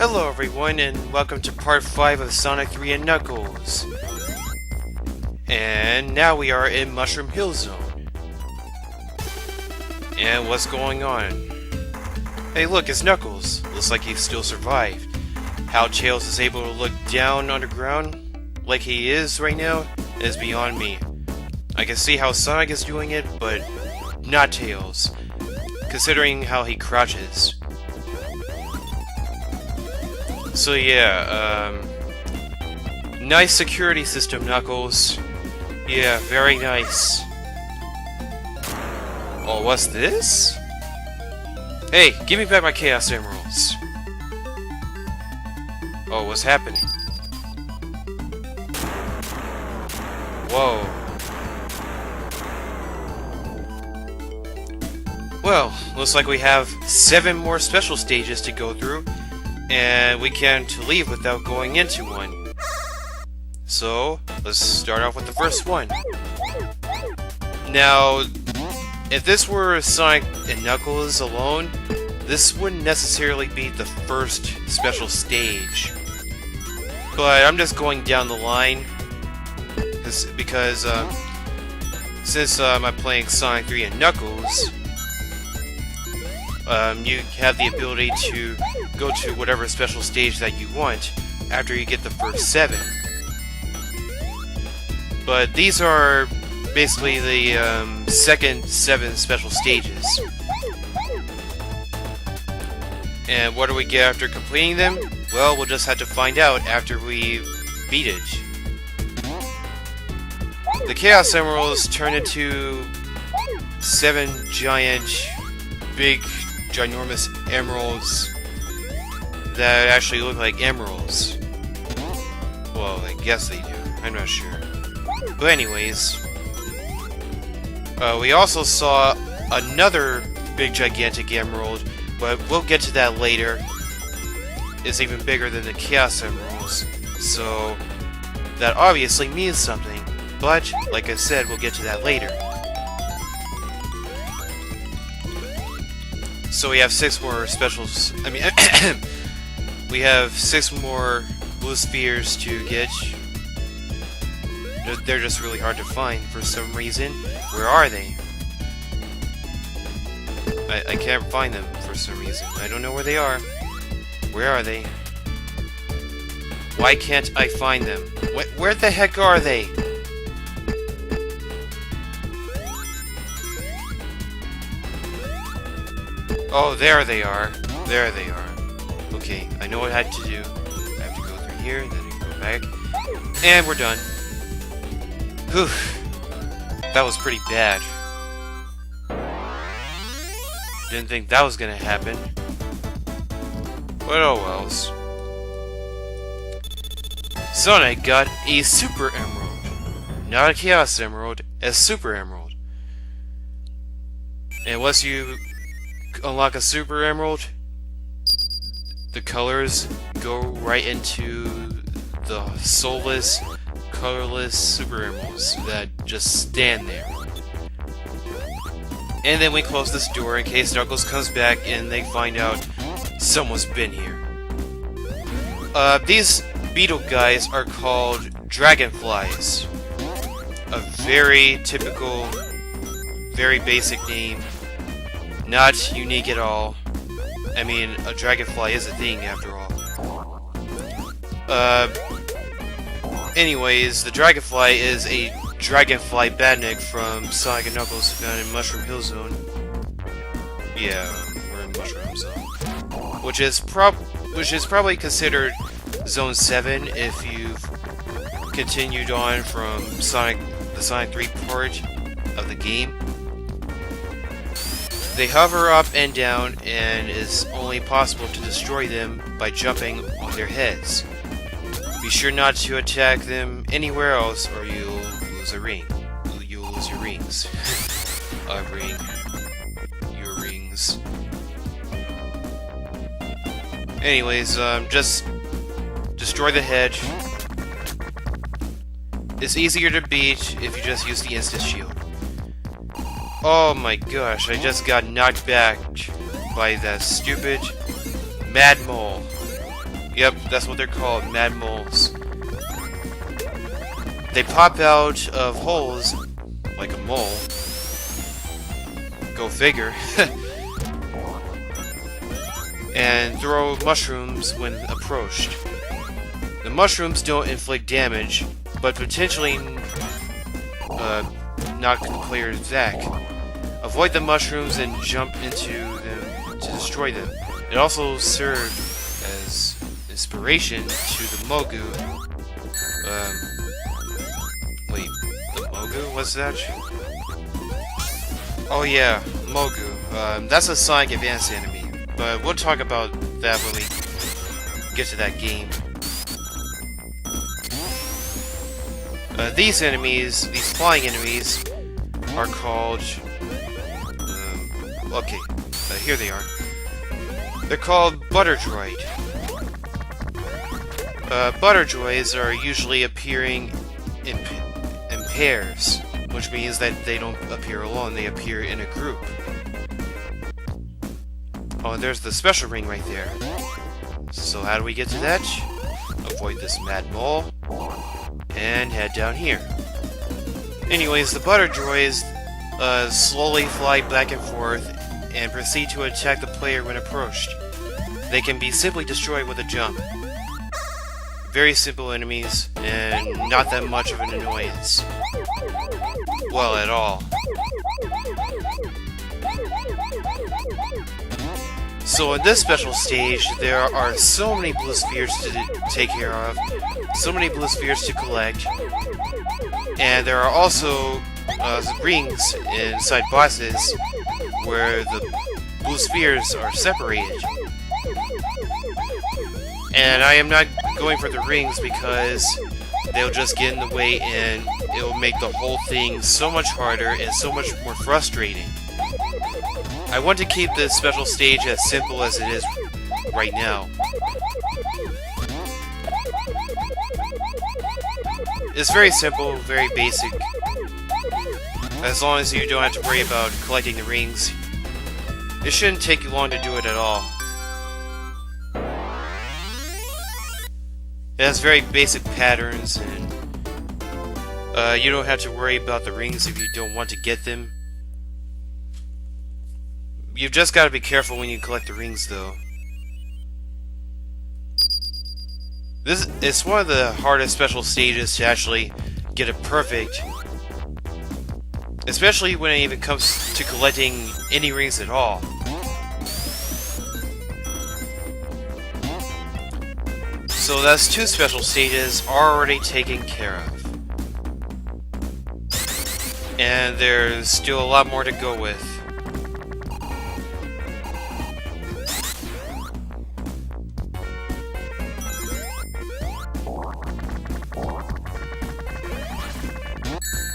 Hello everyone, and welcome to part 5 of Sonic 3 and Knuckles. And now we are in Mushroom Hill Zone. And what's going on? Hey look, it's Knuckles. Looks like he still survived. How Tails is able to look down underground like he is right now is beyond me. I can see how Sonic is doing it, but not Tails, considering how he crouches. So yeah, nice security system, Knuckles. Yeah, very nice. Oh, what's this? Hey, give me back my Chaos Emeralds. Oh, what's happening? Whoa. Well, looks like we have 7 more special stages to go through, and we can't leave without going into one. So, let's start off with the first one. Now, if this were Sonic and Knuckles alone, this wouldn't necessarily be the first special stage. But I'm just going down the line, because since I'm playing Sonic 3 and Knuckles, you have the ability to go to whatever special stage that you want after you get the first 7. But these are basically the second 7 special stages. And what do we get after completing them? Well, we'll just have to find out after we beat it. The Chaos Emeralds turn into 7 giant, big, ginormous emeralds that actually look like emeralds. Well, I guess they do. I'm not sure. But anyways, we also saw another big gigantic emerald, but we'll get to that later. It's even bigger than the Chaos Emeralds, so that obviously means something. But, like I said, we'll get to that later. So we have 6 more specials. I mean, we have 6 more blue spheres to get. They're just really hard to find for some reason. Where are they? I can't find them for some reason. I don't know where they are. Where are they? Why can't I find them? Where the heck are they? Oh, there they are. There they are. Okay, I know what I had to do. I have to go through here, then I go back. And we're done. Whew. That was pretty bad. Didn't think that was gonna happen. But oh wells. Sonic got a Super Emerald. Not a Chaos Emerald, a Super Emerald. And once you unlock a Super Emerald, the colors go right into the soulless, colorless Super Emeralds that just stand there. And then we close this door in case Knuckles comes back and they find out someone's been here. These beetle guys are called Dragonflies. A very typical, very basic name. Not unique at all. I mean, a dragonfly is a thing after all. Anyways, the Dragonfly is a Dragonfly badnik from Sonic and Knuckles found in Mushroom Hill Zone. Yeah, we're in Mushroom Zone. Which is probably considered Zone 7 if you've continued on from the Sonic 3 part of the game. They hover up and down, and it's only possible to destroy them by jumping on their heads. Be sure not to attack them anywhere else, or you'll lose a ring. You'll lose your rings. A ring. Your rings. Anyways, just destroy the head. It's easier to beat if you just use the instant shield. Oh my gosh, I just got knocked back by that stupid Mad Mole. Yep, that's what they're called, mad moles. They pop out of holes like a mole. Go figure. And throw mushrooms when approached. The mushrooms don't inflict damage, but potentially knock the player's back. Avoid the mushrooms and jump into them to destroy them. It also served as inspiration to the Mogu. Wait, the Mogu? What's that? Oh yeah, Mogu. That's a Sonic Advance enemy, but we'll talk about that when we get to that game. These enemies, these flying enemies, are called... okay, here they are. They're called Butter Droid. Butter Droids are usually appearing in pairs, which means that they don't appear alone, they appear in a group. Oh, there's the special ring right there. So how do we get to that? Avoid this mad mole, and head down here. Anyways, the Butter Droids slowly fly back and forth and proceed to attack the player when approached. They can be simply destroyed with a jump. Very simple enemies, and not that much of an annoyance. Well, at all. So in this special stage, there are so many blue spheres to take care of, so many blue spheres to collect, and there are also rings inside bosses where the blue spheres are separated. And I am not going for the rings because they'll just get in the way and it will make the whole thing so much harder and so much more frustrating. I want to keep this special stage as simple as it is right now. It's very simple, very basic. As long as you don't have to worry about collecting the rings, it shouldn't take you long to do it at all. It has very basic patterns, and you don't have to worry about the rings if you don't want to get them. You've just got to be careful when you collect the rings, though. This is one of the hardest special stages to actually get it perfect. Especially when it even comes to collecting any rings at all. So that's two special stages already taken care of. And there's still a lot more to go with.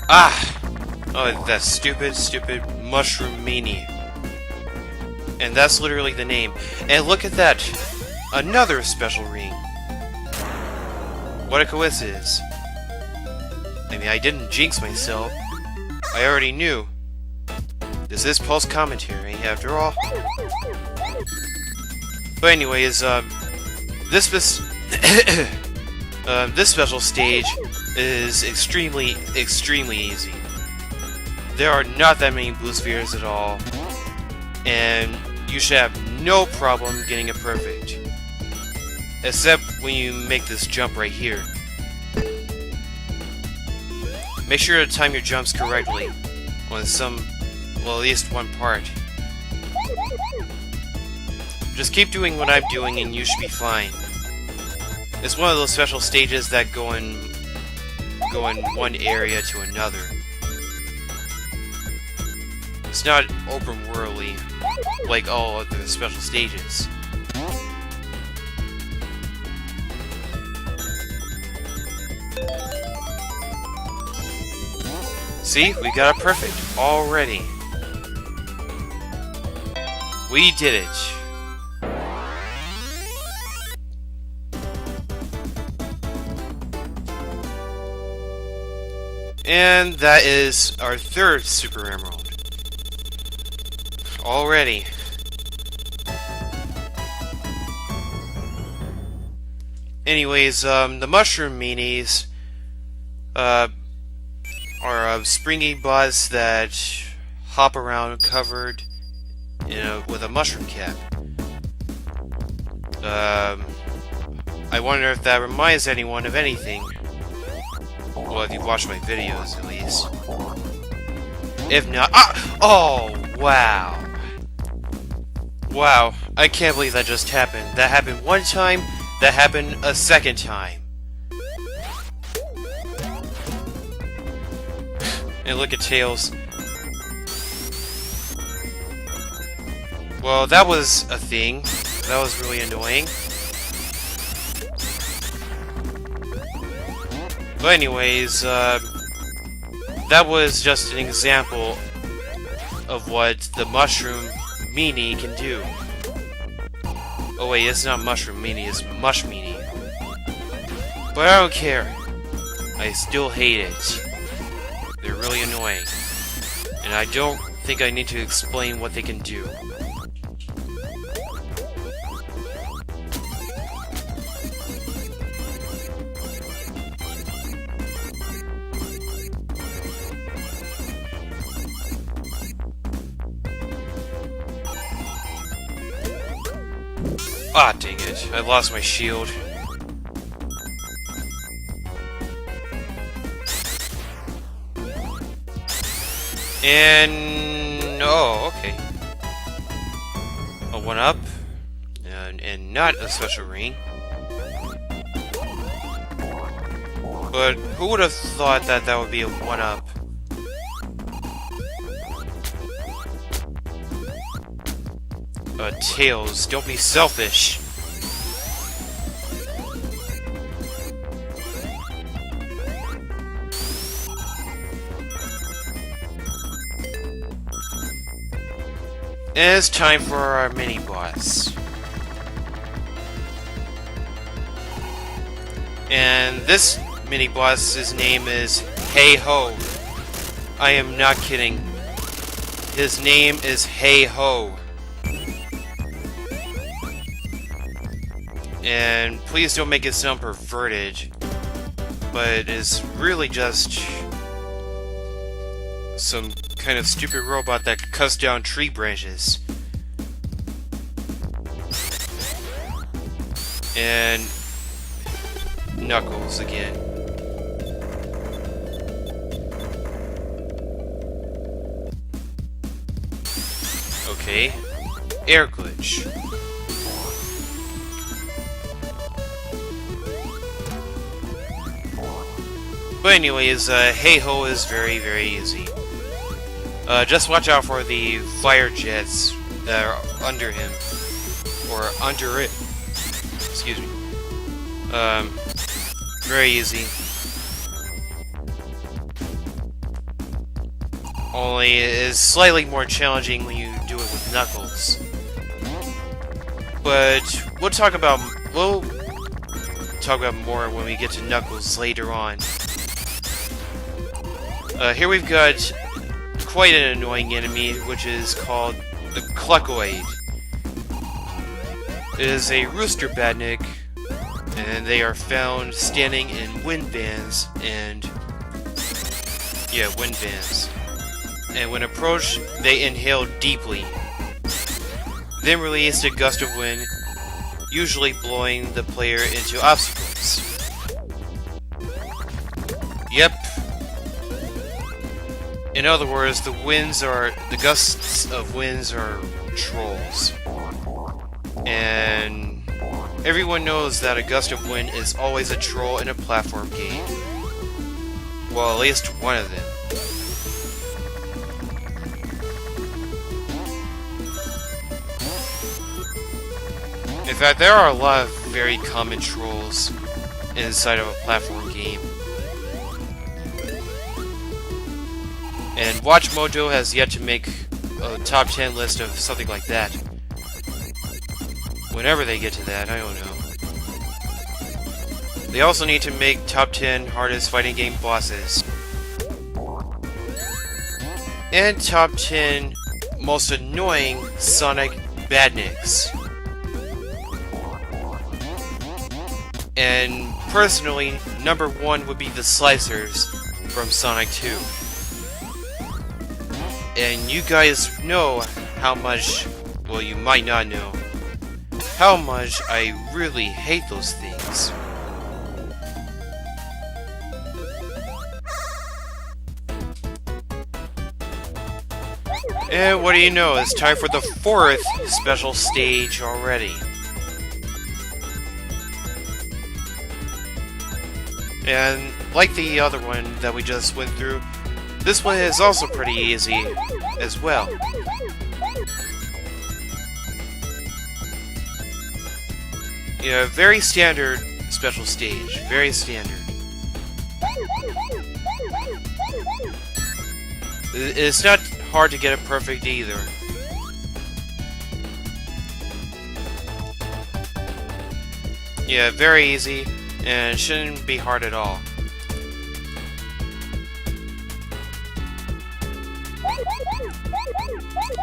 Ah! Oh, that stupid Mushroom Mania. And that's literally the name. And look at that! Another special ring! What a coincidence. I mean, I didn't jinx myself. I already knew. This is Pulse commentary, after all. But anyways, this special stage is extremely easy. There are not that many blue spheres at all, and you should have no problem getting it perfect. Except when you make this jump right here. Make sure to time your jumps correctly on well, at least one part. Just keep doing what I'm doing and you should be fine. It's one of those special stages that go in one area to another. It's not open worldly like all other special stages. See, we got it perfect already. We did it. And that is our third Super Emerald. Already. Anyways, the mushroom meanies are springy bots that hop around covered, with a mushroom cap. I wonder if that reminds anyone of anything. Well, if you've watched my videos, at least. If not... Oh, wow. Wow, I can't believe that just happened. That happened one time, that happened a second time. And look at Tails. Well, that was a thing. That was really annoying. But anyways, that was just an example of what the mushroom meanie can do. Oh wait, it's not mushroom meanie, it's mush meanie. But I don't care. I still hate it. They're really annoying. And I don't think I need to explain what they can do. Ah, dang it. I lost my shield. And... oh, okay. A 1-up. And not a special ring. But who would have thought that that would be a 1-up? Tails, don't be selfish. And it's time for our mini-boss. And this mini-boss's name is Hey Ho. I am not kidding. His name is Hey Ho. And please don't make it sound perverted, but it is really just some kind of stupid robot that cuts down tree branches. And Knuckles again. Okay. Air glitch. But anyways, Hey Ho is very, very easy. Just watch out for the fire jets that are under him. Or under it. Excuse me. Very easy. Only it is slightly more challenging when you do it with Knuckles. But we'll talk about more when we get to Knuckles later on. Here we've got quite an annoying enemy, which is called the Cluckoid. It is a rooster badnik, and they are found standing in wind vans and... yeah, wind vans. And when approached, they inhale deeply. Then release a gust of wind, usually blowing the player into obstacles. Yep. In other words, the gusts of winds are trolls. And everyone knows that a gust of wind is always a troll in a platform game. Well, at least one of them. In fact, there are a lot of very common trolls inside of a platform game. And Watch Mojo has yet to make a top 10 list of something like that. Whenever they get to that, I don't know. They also need to make top 10 hardest fighting game bosses. And top 10 most annoying Sonic badniks. And personally, number 1 would be the slicers from Sonic 2. And you guys know how much, well, you might not know, how much I really hate those things. And what do you know, it's time for the 4th special stage already. And like the other one that we just went through, this one is also pretty easy as well. Yeah, very standard special stage, very standard. It's not hard to get it perfect either. Yeah, very easy, and shouldn't be hard at all.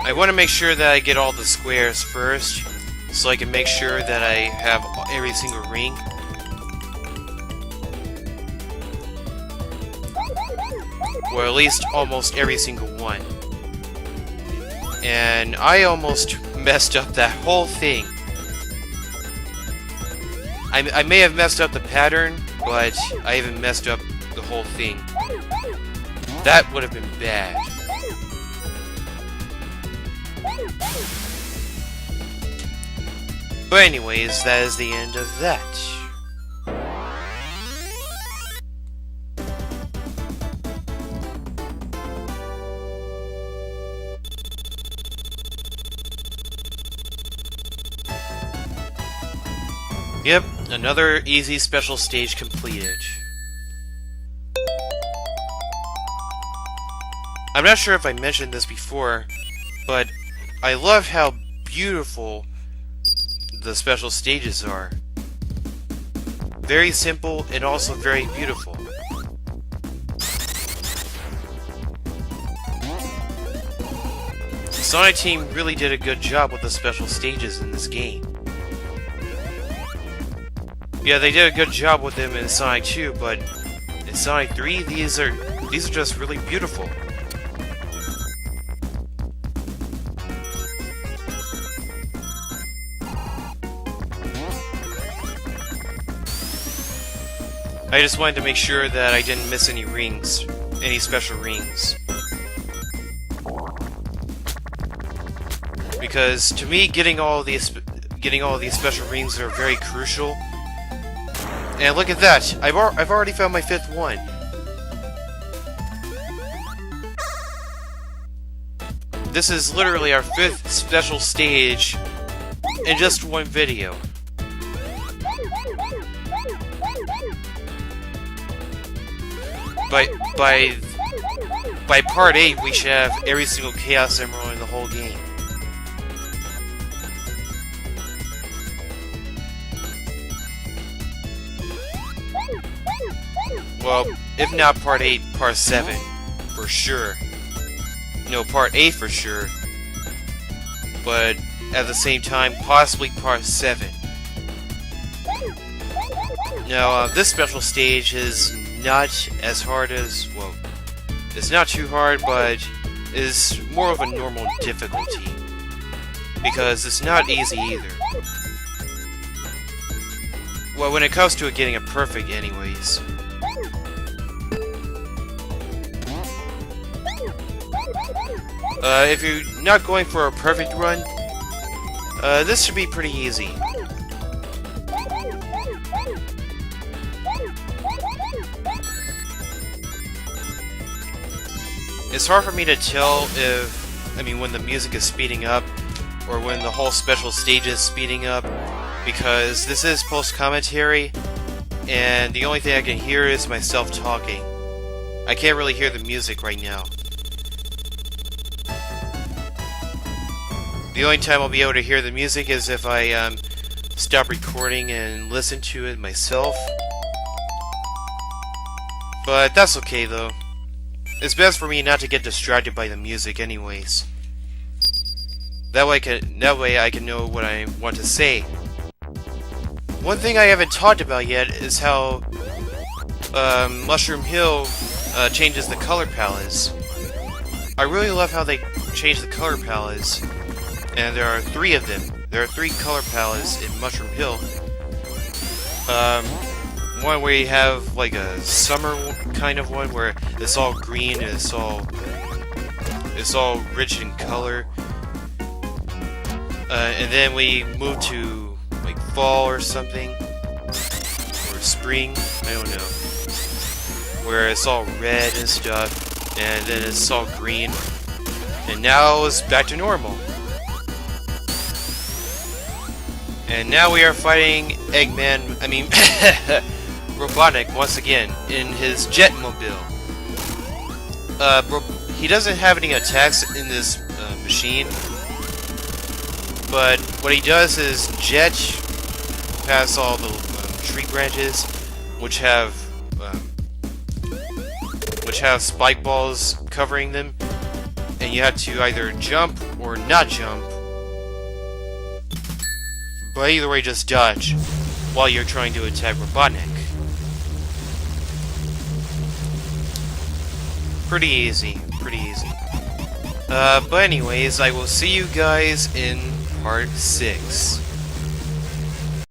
I want to make sure that I get all the squares first, so I can make sure that I have every single ring. Or at least almost every single one. And I almost messed up that whole thing. I may have messed up the pattern, but I haven't messed up the whole thing. That would have been bad. But anyways, that is the end of that. Yep, another easy special stage completed. I'm not sure if I mentioned this before, but I love how beautiful the special stages are. Very simple and also very beautiful. The Sonic team really did a good job with the special stages in this game. Yeah, they did a good job with them in Sonic 2, but in Sonic 3, these are just really beautiful. I just wanted to make sure that I didn't miss any rings, any special rings. Because to me, getting all these special rings are very crucial. And look at that! I've already found my 5th one. This is literally our 5th special stage in just one video. By part 8, we should have every single Chaos Emerald in the whole game. Well, if not part 8, part 7, for sure. No, part 8 for sure. But at the same time, possibly part 7. Now, this special stage is not as hard as, well, it's not too hard, but is more of a normal difficulty. Because it's not easy either. Well, when it comes to it getting it perfect anyways. If you're not going for a perfect run, this should be pretty easy. It's hard for me to tell when the music is speeding up, or when the whole special stage is speeding up, because this is post-commentary, and the only thing I can hear is myself talking. I can't really hear the music right now. The only time I'll be able to hear the music is if I stop recording and listen to it myself. But that's okay though. It's best for me not to get distracted by the music anyways. That way I can know what I want to say. one thing I haven't talked about yet is how Mushroom Hill changes the color palettes. I really love how they change the color palettes, and there are 3 of them. There are 3 color palettes in Mushroom Hill. One where you have like a summer kind of one where it's all green and it's all rich in color. And then we move to like fall or something, or spring, I don't know, where it's all red and stuff, and then it's all green, and now it's back to normal. And now we are fighting Eggman, I mean, Robotnik once again, in his Jetmobile. He doesn't have any attacks in this machine, but what he does is jet past all the tree branches, which have spike balls covering them, and you have to either jump or not jump. But either way, just dodge while you're trying to attack Robotnik. Pretty easy, pretty easy. But anyways, I will see you guys in part 6.